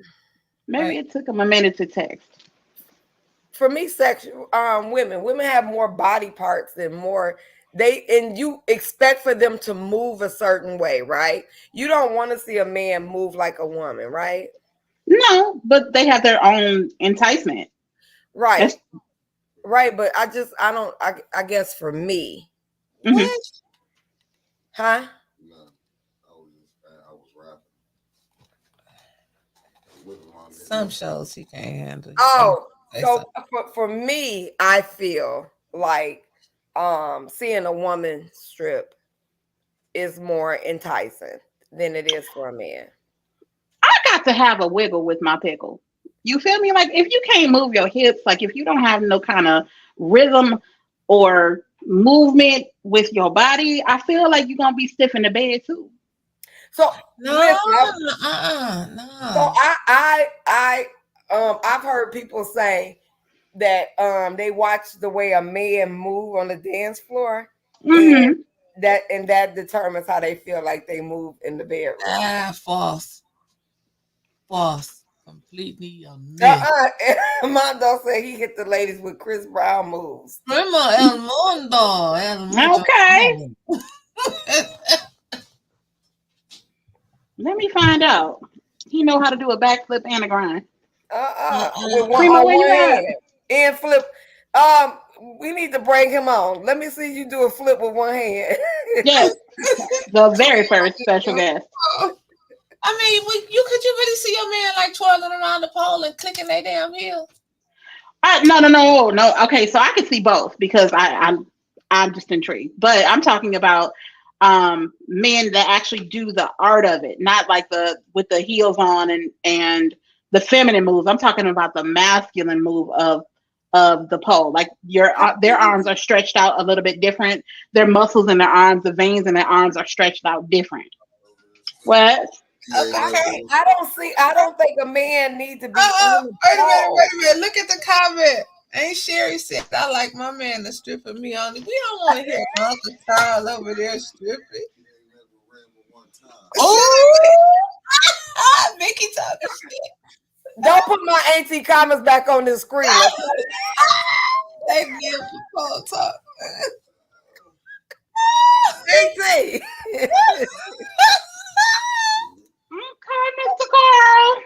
Maybe it took them a minute to text. For me, sexual women have more body parts than more. And you expect for them to move a certain way, right? You don't want to see a man move like a woman, right? No, but they have their own enticement. Right. Right, but I guess for me. Mm-hmm. Huh? No, I was rapping. Whipping my Some nigga. shows he can't handle. Oh, Say so something. for me, I feel like seeing a woman strip is more enticing than it is for a man. I got to have a wiggle with my pickle. You feel me? Like if you can't move your hips, like if you don't have no kind of rhythm or movement with your body, I feel like you're gonna be stiff in the bed too. So No, listen, so no. I've heard people say that they watch the way a man move on the dance floor, and Hmm. that determines how they feel like they move in the bedroom. False. False. Completely a myth. Uh-uh. Mondo said he hit the ladies with Chris Brown moves. Primo el mundo. El mucho. Okay, let me find out. He know how to do a backflip and a grind. With one Primo, on where you one at? hand and flip. Um, we need to bring him on. Let me see you do a flip with one hand. Yes, the very first special guest. I mean, could you really see your man like twirling around the pole and clicking their damn heels? No. Okay, so I can see both because I'm just intrigued. But I'm talking about men that actually do the art of it, not like the with the heels on and the feminine moves. I'm talking about the masculine move of the pole. Like their arms are stretched out a little bit different. Their muscles in their arms, the veins in their arms are stretched out different. What? Okay, I don't think a man needs to be on the Wait pole. a minute. Look at the comment. Ain't Sherry said, I like my man to strip for me only. We don't want to hear my Uncle Charles over there stripping. He ain't never ran with one time. Oh, Mickey talking shit. Don't put my auntie comments back on the screen. They give the pole talk. Auntie. okay, Mr. Carl.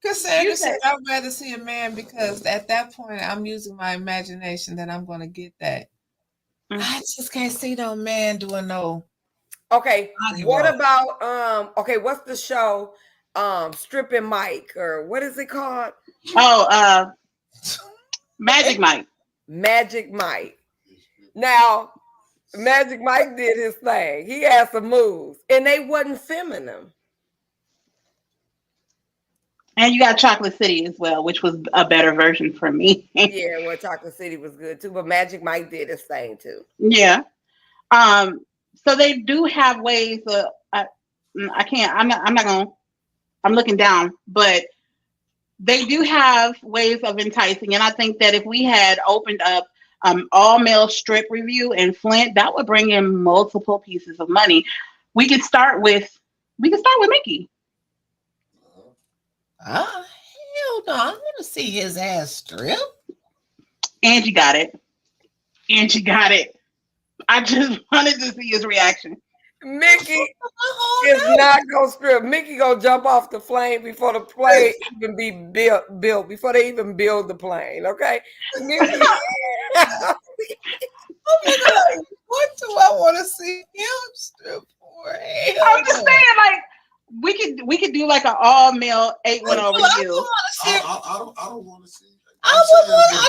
Cassandra You said, said I'd rather see a man because at that point I'm using my imagination that I'm going to get that. mm, I just can't see no man doing no Okay, body what roll. about okay, what's the show? Stripping Mike, or what is it called? oh Magic Mike. Magic Mike. Now, Magic Mike did his thing. He had some moves, and they wasn't feminine. And you got Chocolate City as well, which was a better version for me. Yeah, well, Chocolate City was good too, but Magic Mike did his thing too. Yeah. So they do have ways of I can't I'm not gonna I'm looking down, but they do have ways of enticing. And I think that if we had opened up all male strip review in Flint, that would bring in multiple pieces of money. We could start with Mickey. Hell no. I want to see his ass strip. Angie got it. Angie got it. I just wanted to see his reaction. Mickey Oh, is not gonna strip. Mickey gonna jump off the plane before the plane even be built before they even build the plane. Okay, Mickey. I'm looking like, what do I want to see him strip for? Hell I'm just no. saying, like, we could do like an all male 810 I review. want to see. I don't want to see. I'm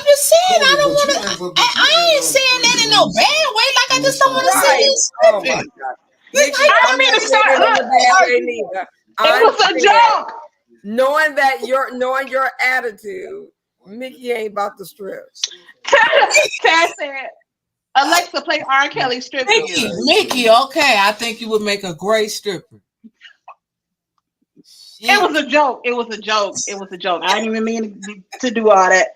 just saying I don't want to. But I ain't saying that in no bad way. Like I just don't want to see Right. him Oh my stripping. God. Like, Mickey, I I'm don't mean not to saying start. it in a bad way It neither. was a joke. Knowing your attitude, Mickey ain't about to strip. Taz said, Alexa, play R. Kelly strip video. Mickey, okay. I think you would make a great stripper. It was a joke. It was a joke. It was a joke. I didn't even mean to do all that.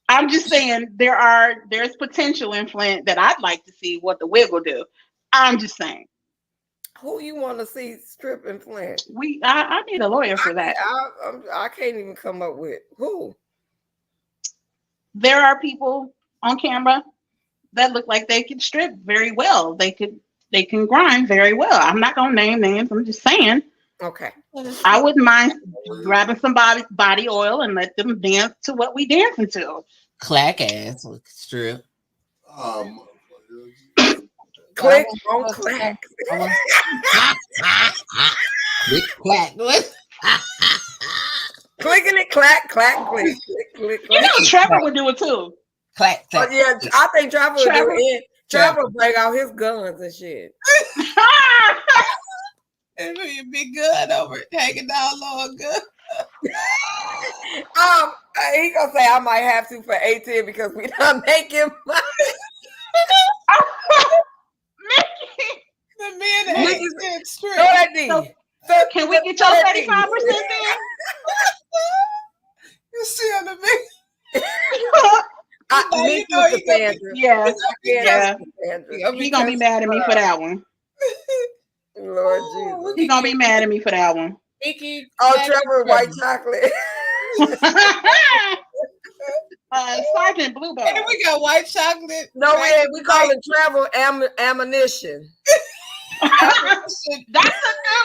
I'm just saying there's potential in Flint that I'd like to see what the wig will do. I'm just saying. Who you want to see strip in Flint? I need a lawyer for that. I can't even come up with who. There are people on camera that look like they can strip very well. They can grind very well. I'm not gonna name names. I'm just saying. Okay. I wouldn't mind grabbing somebody's body oil and let them dance to what we dancing to. Clack ass strip. Click on clack. Click clack. Clicking it, clack, clack, click, click, You know, click. Trevor would do it too. Clack, clack. Oh yeah, I think Trevor would do Trevor? it. Trevor would break out his guns and shit. And be a big gun over it, hanging down low gun. He gonna say I might have to for 18 because we not making money. The men that Mickey, ain't straight. throw that D. So, can we get your 35% then? You see on the big. Mickey with the Sandra. Yeah. Yeah. He gonna be mad at me for that one. Lord Jesus. He gonna be mad at me for that one. Mickey. Trevor, white chocolate. Sergeant Bluebell. And we got white chocolate. No, we call it Trevor ammunition. That's a good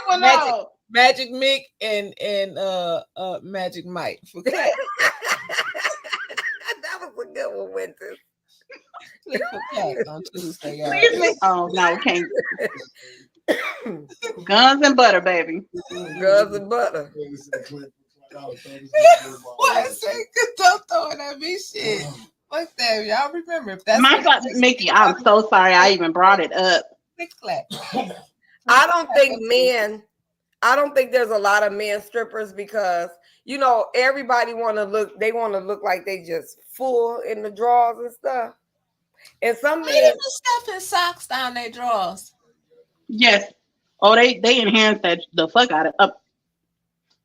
one, though. Magic Mick and Magic Mike. That was a good one, Wyntis. On Tuesday, Oh no, can't. Guns and butter, baby. Guns and butter. Why say don't throw it at me? Shit. Fuck that. Y'all remember if that's My son, Mickey, I'm so sorry I even brought it up. Click clack. I don't think there's a lot of men strippers because everybody want to look like they just full in the drawers and stuff. And some men even stuffing socks down their drawers. Yes. Oh, they enhance that the fuck out of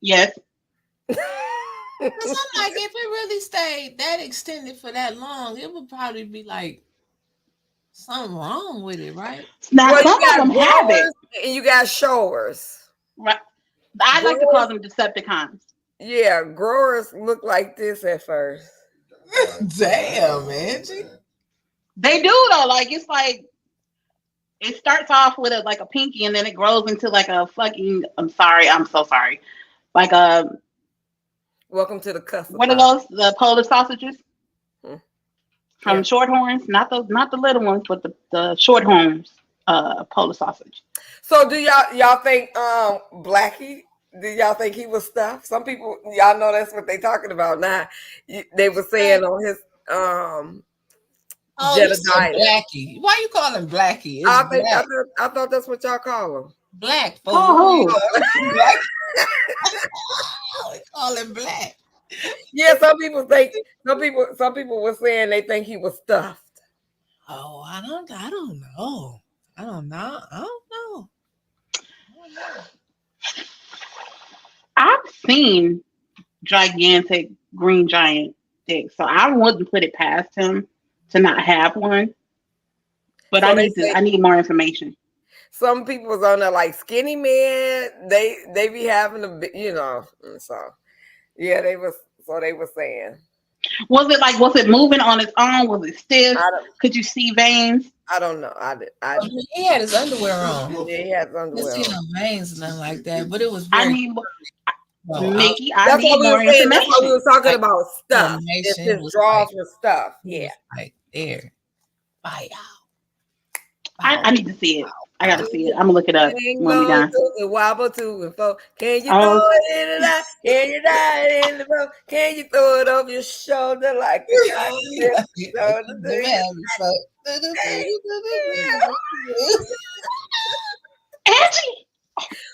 yes. Because I'm like, if it really stayed that extended for that long, it would probably be like something wrong with it, right? Now some of them have it. And you got showers. Right. I like to call them Decepticons. Yeah, growers look like this at first. Damn, Angie. They do though. Like it's like it starts off with like a pinky and then it grows into like a fucking I'm so sorry. Like a welcome to the custom. What are those? The Polish sausages? From Shorthorns, not the little ones, but the Shorthorns Polish sausage. So do y'all think Blackie? Do y'all think he was stuffed? Some people, y'all know that's what they talking about now. They were saying on his Jedediah. Blackie. Why you call him Blackie? I thought that's what y'all call him. Black. Oh, Black. We call him Black. Yeah, some people were saying they think he was stuffed. Oh, I don't know. I've seen gigantic green giant dicks, so I wouldn't put it past him to not have one. But so I need more information. Some people was on there like skinny man. They be having so yeah, they were saying. Was it moving on its own? Was it stiff? Could you see veins? I don't know. He had his underwear on. Yeah, he had his underwear on. Didn't see no veins, nothing like that. But it was Mickey, I need more information. That's what we were talking about stuff. It's his drawers with stuff. Yeah. Right there. Bye. I need to see it. I gotta see it. I'm gonna look it up when we done. Wobble to and fro. Can you throw it in and out? Can you die in the road? Can you throw it over your shoulder like Angie?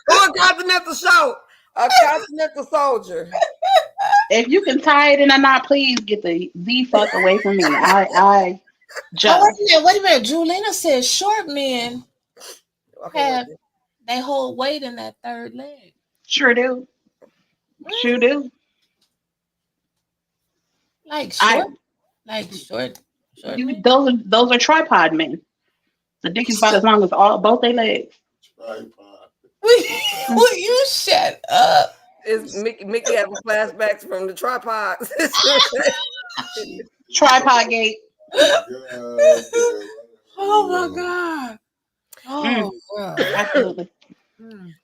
A continental show. A continental soldier. If you can tie it in or not, please get the fuck away from me. I just. Wait a minute. Julina said short men they hold weight in that third leg. Sure do. Sure do. Like short. Those are tripod men. The dick is about as long as both their legs. Tripod. Will you shut up? Is Mickey having flashbacks from the tripods? Tripod gate. Oh my God. Oh, God. Absolutely.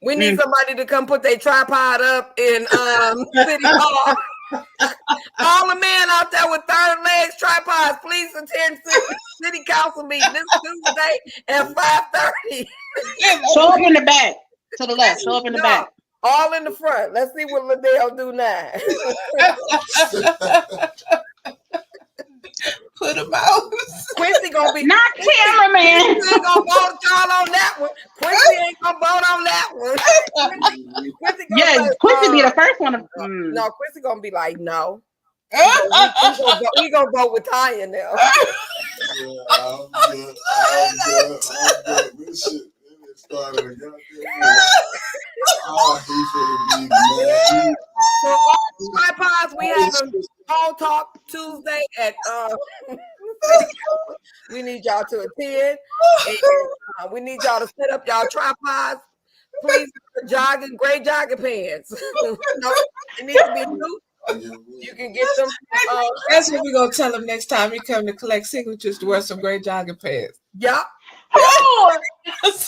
We need somebody to come put their tripod up in City Hall. All the men out there with third legs tripods, please attend city council meeting this Tuesday at 5:30. Show up in the back. To the left. Show up in the No, back. all in the front. Let's see what Liddell do now. Put him out. Quincy gonna be not cameraman. Quincy ain't gonna vote y'all on that one. Quincy ain't gonna vote on that one. Quincy gonna Yeah, say, Quincy be the first one. No, Quincy gonna be like, no. He gonna vote with Tanya now. I'm good. This shit started again. Oh, he should be mad. So all tripods, we have a Phone Talk Tuesday at we need y'all to attend. And, we need y'all to set up y'all tripods. Please wear gray jogging pants. No, it needs to be new. You can get them. That's what we're gonna tell him next time he come to collect signatures to wear some gray jogging pants. Yup. Oh, That's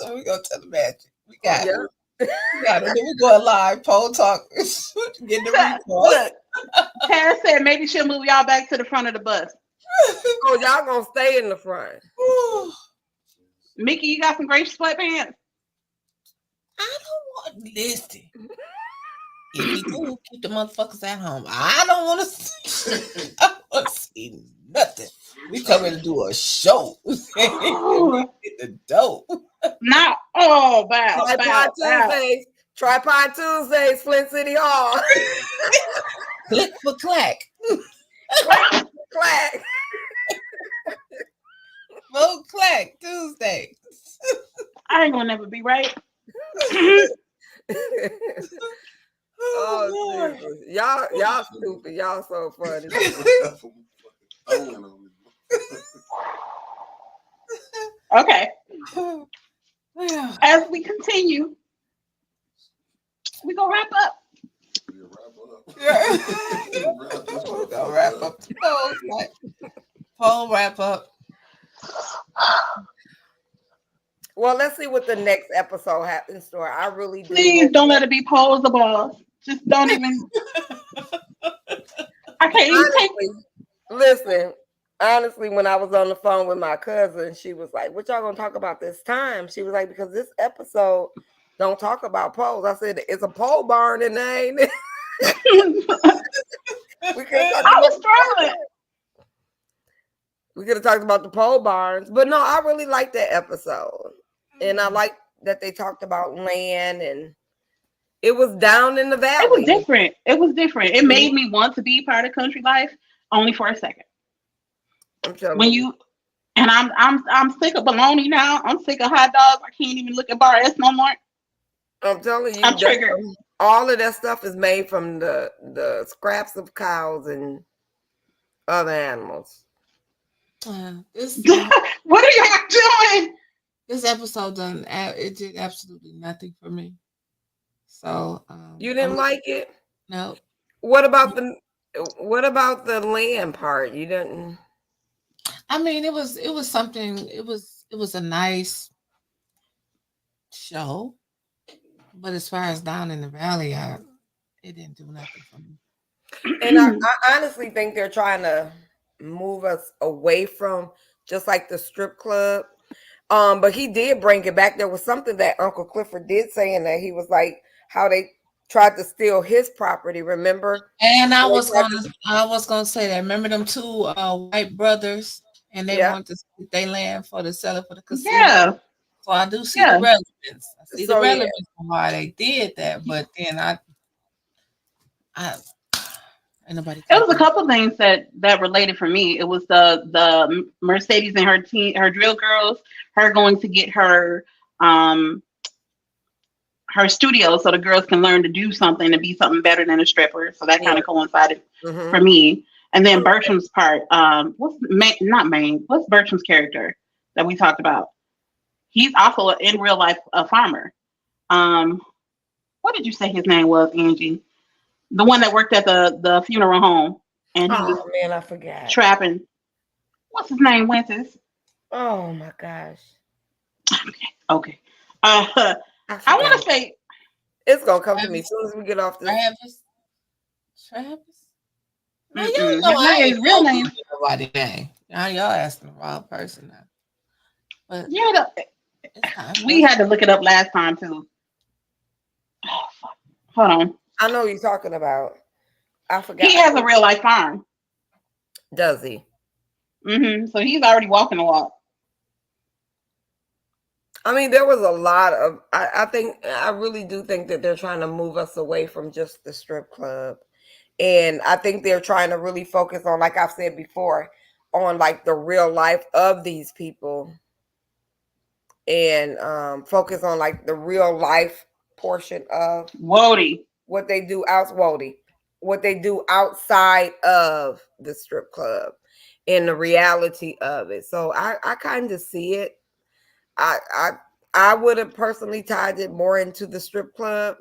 what we're gonna tell the magic. We got it. We got it. Then we go live, poll talk, get the report. look. Tara said maybe she'll move y'all back to the front of the bus. Oh, y'all gonna stay in the front. Mickey, you got some gray sweatpants? I don't want listen. If you do, keep the motherfuckers at home. I don't want to see. I don't want to see nothing. We coming to do a show. Get the dope. Not oh, wow. Tripod Tuesdays, Flint City Hall. Click for clack. Clack. Vote clack Tuesday. I ain't gonna never be right. Oh, y'all stupid. Y'all so funny. Okay. As we continue, we gonna wrap up. We're gonna wrap up the poll wrap up. Well, let's see what the next episode happens to. I really do. Please don't let it be posable. Just don't even. I can't even take. Listen, honestly, when I was on the phone with my cousin, she was like, "What y'all gonna talk about this time?" She was like, "Because this episode don't talk about polls." I said, "It's a pole barn in there, ain't it?" I was struggling. We could have talked about the pole barns, but no, I really liked that episode, and I like that they talked about land, and it was down in the valley. It was different. It made me want to be part of country life, only for a second. I'm telling you. And I'm sick of bologna now. I'm sick of hot dogs. I can't even look at Bar S no more. I'm telling you, I'm triggered. All of that stuff is made from the scraps of cows and other animals. What are y'all doing? This episode it did absolutely nothing for me. So you didn't like it? No. What about the land part? You didn't. I mean, it was something. It was a nice show, but as far as down in the valley, it didn't do nothing for me. And I honestly think they're trying to move us away from just like the strip club. But he did bring it back. There was something that Uncle Clifford did say in that he was like how they tried to steal his property. Remember? And I was gonna say that. Remember them two white brothers, and they wanted to split their land for the seller for the casino. Yeah. So I do see the relevance. I see the relevance of why they did that. But then I ain't nobody. It was a couple things that related for me. It was the Mercedes and her drill girls, her going to get her studio so the girls can learn to do something to be something better than a stripper. So that kind of coincided for me. And then Bertram's part, what's Bertram's character that we talked about? He's also in real life a farmer. What did you say his name was, Angie? The one that worked at the funeral home, and he was I forgot. Trapping. What's his name? Wyntis. Oh my gosh. Okay. I want to say It's gonna come to me as soon as we get off this. Travis. Man, y'all Mm-mm. know I His ain't real no name. nobody name. Y'all asking the wrong person now. But Yeah, it's time for we us. had to look it up last time too. Oh, fuck. Hold on. I know what you're talking about. I forgot. He has a real life farm. Does he? So he's already walking the walk. I mean, there was a lot of. I really do think that they're trying to move us away from just the strip club, and I think they're trying to really focus on, like I've said before, on like the real life of these people, and focus on like the real life portion of Wody. what they do what they do outside of the strip club, and the reality of it. So I kind of see it. I I I would have personally tied it more into the strip club.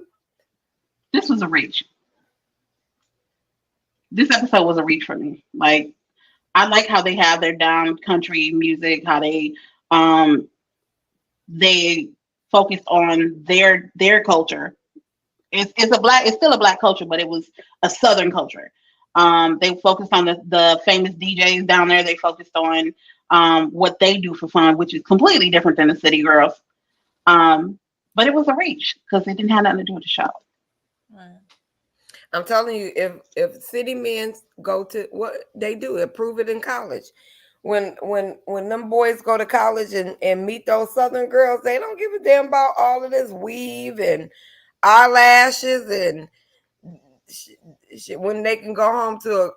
This was a reach. This episode was a reach for me. Like, I like how they have their down country music, how um they focused on their culture. It's still a black culture, but it was a southern culture. They focused on the famous DJs down there. They focused on what they do for fun, which is completely different than the city girls. But it was a reach because it didn't have nothing to do with the show. Right. I'm telling you, if city men go to what they do, improve it in college. When them boys go to college and meet those southern girls, they don't give a damn about all of this weave and eyelashes and when they can go home to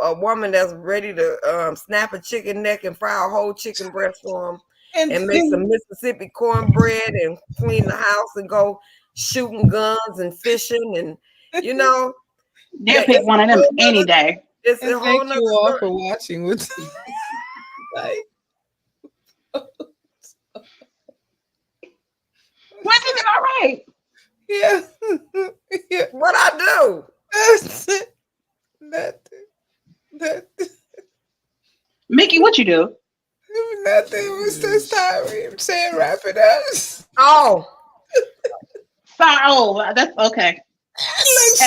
a woman that's ready to snap a chicken neck and fry a whole chicken breast for them And and make some Mississippi cornbread and clean the house and go shooting guns and fishing and you know They'll that pick one of them any day. it's and a whole thank nother you all story. for watching with like When is it all right? yeah. Yeah. What I do? Nothing. Nothing. Mickey, what you do? Nothing. Was this time saying wrap it up. Oh, Oh, that's okay. Look,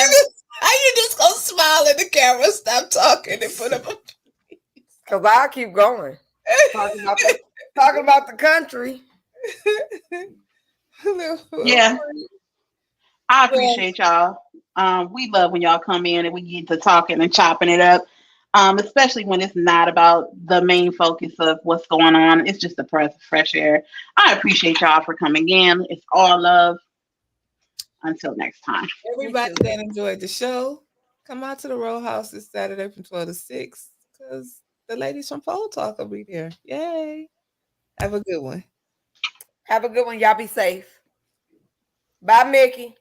how you just gonna smile at the camera, stop talking, and put up a because I'll keep going. Talking about the country. Yeah, I appreciate y'all. We love when y'all come in and we get to talking and chopping it up. Especially when it's not about the main focus of what's going on. It's just a breath of fresh air. I appreciate y'all for coming in. It's all love. Until next time. Everybody that enjoyed the show, come out to the Row House this Saturday from 12 to 6 because the ladies from Pole Talk will be there. Yay. Have a good one. Have a good one. Y'all be safe. Bye, Mickey.